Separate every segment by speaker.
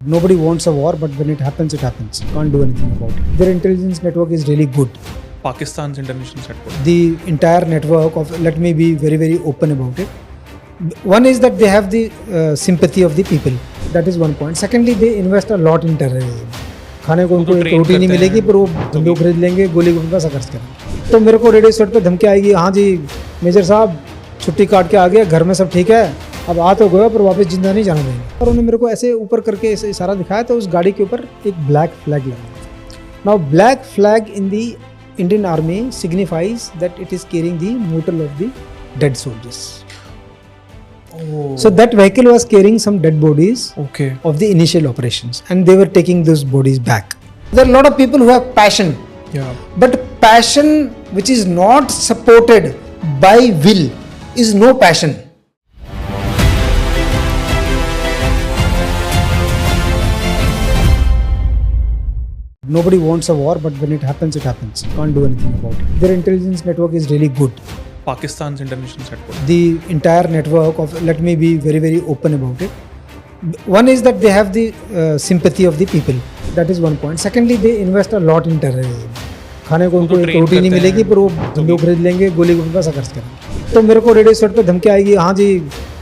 Speaker 1: Nobody wants a war, but when it happens, it happens. Can't do anything about it. Their intelligence network is really good.
Speaker 2: Pakistan's intelligence network.
Speaker 1: The entire network of, let me be very, very open about it. One is that they have the sympathy of the people. That is one point. Secondly, they invest a lot in terrorism. खाने को उनको एक रोटी नहीं मिलेगी पर वो बंदूक खरीद लेंगे, गोली गोली पैसा खर्च करेंगे. तो मेरे को रेडियो सेट पे धमकी आएगी, हाँ जी मेजर साहब छुट्टी काट के आ गया, घर में सब ठीक है, अब आ तो गया पर वापस जिंदा नहीं जाना देंगे. और उन्होंने मेरे को ऐसे ऊपर करके ऐसे इशारा दिखाया तो उस गाड़ी के ऊपर एक ब्लैक फ्लैग लगा. Now black flag in the Indian army signifies that it is carrying the mortar of the dead soldiers. So that vehicle was carrying some dead bodies of the initial operations, and they were taking those bodies back. There are a lot of people who have passion, but passion which is not supported by will is no passion. Nobody wants a war, but when it happens, it happens. Can't do anything about it. Their intelligence network is really good.
Speaker 2: Pakistan's intelligence network.
Speaker 1: The entire network of, let me be very, very open about it. One is that they have the sympathy of the people. That is one point. Secondly, they invest a lot in terrorism. खाने को उनको एक रोटी नहीं मिलेगी पर वो बंदूक खरीद लेंगे, गोली गोली पैसा खर्च करेंगे. तो मेरे को रेडियो सेट पे धमकी आएगी, हाँ जी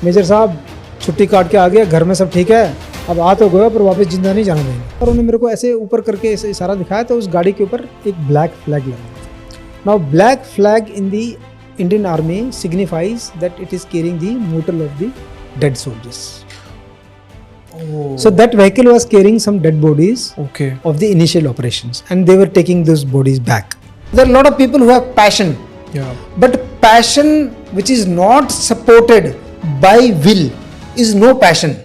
Speaker 1: मेजर साहब छुट्टी काट के आ गया, घर में सब ठीक है, अब आ तो गया पर वापस जिंदा नहीं जाना देंगे. और उन्होंने मेरे को ऐसे ऊपर करके ऐसे इशारा दिखाया तो उस गाड़ी के ऊपर एक ब्लैक फ्लैग लगा. Now black flag in the Indian Army signifies that it is carrying the mortal of the dead soldiers. So that vehicle was carrying some dead bodies of the initial operations, and they were taking those bodies back. There are a lot of people who have passion, but passion which is not supported by will is no passion.